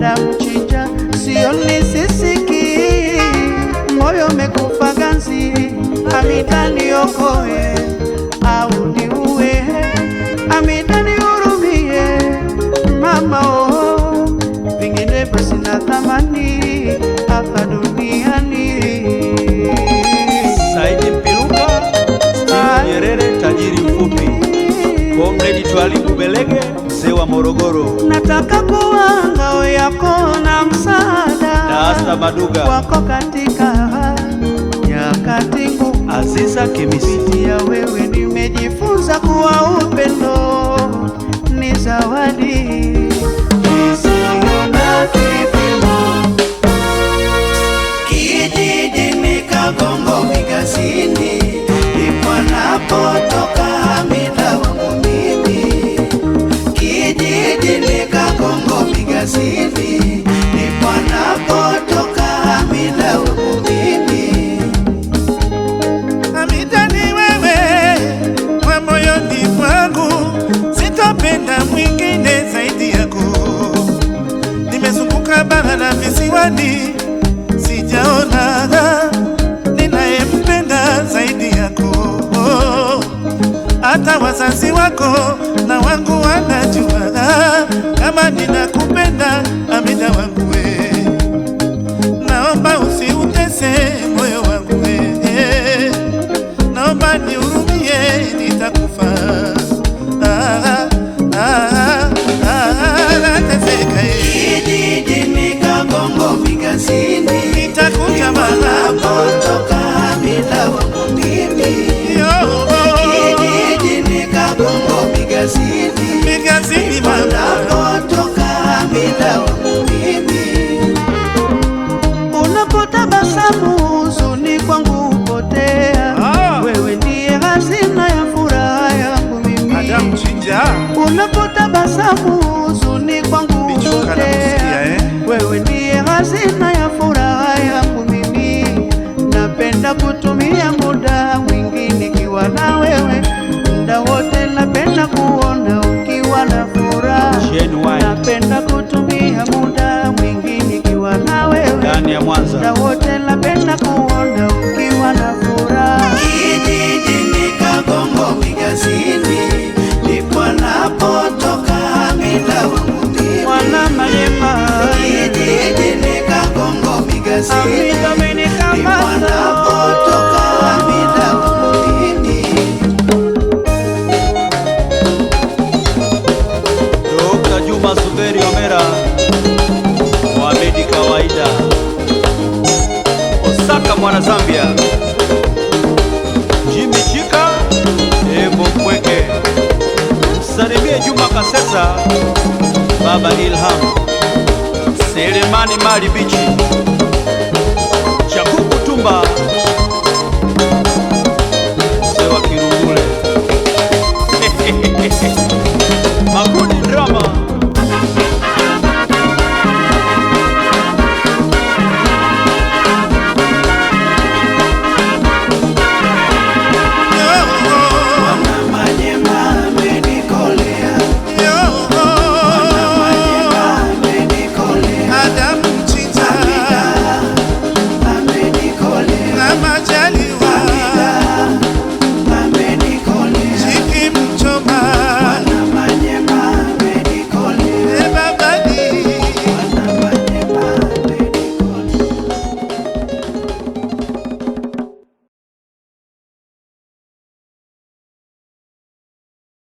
Adam Chinja, sioni sisiki, moyo umekufa ganzi. Hamida niokoe au niue, Hamida nihurumie mama oh, vinginevyo sina thamani hapa duniani. Saidi Mpiluka, Steve Nyerere tajiri mfupi, Comrade Twalibu Belege mzee wa Morogoro. Nataka kuwa ngao yako na msaada, Daasta Maduga wako katika nyakati ngumu. Aziza Kimisi, kupitia wewe nimejifunza kuwa upendo ni zawadi isiyo na kipimo. Kijijini Kagongo Migazini ndipo napotoka Hamida wangu mimi. Kijijini Kagongo Migazini ndipo napotoka Hamida wangu mimi. Hamida ni wewe wa moyoni mwangu, sitopenda mwingine zaidi yako. Nimezunguka bara na visiwani, sijaona ninayempenda zaidi yako. Hata wazazi wako na wangu wanajua kama ninakupenda Hamida wangu we. Naomba usiutese moyo wangu we, naomba nihurumie, nitakufa nateseka. Kijijini Kagongo Migazini Nitakuja napotoka Hamida wangu mimi. Kijijini Kagongo Migazini napotoka Hamida wangu mimi. Unapotabasamu huzuni kwangu hupotea, wewe ndiye hazina ya furaha yangu mimi. Adam Chinja, unapotabasamu huzuni kwangu hupotea, wewe ndiye hazina ya furaha yangu mimi. Napenda kutumia muda mwingi nikiwa na wewe, muda wote napenda kuona ukiwa na furaha. Napenda kutumia muda mwingi nikiwa na wewe, ndani ya Mwanza, muda wote napenda kuona ukiwa na furaha. Kijijini Kagongo Migazini ndipo napotoka Hamida wangu mimi. Mwana Mayema, kijijini Kagongo Migazini ndipo napotoka Hamida wangu mimi. Dr. Juma Zuberi Omera, Mohamed Kawaida, Osaka mwana Zambia, Jimmy Chika, Ebo Kweke, Salimie Juma Kasesa, Baba Ilham, Selemani Mali Bichi, Chakuku Tumba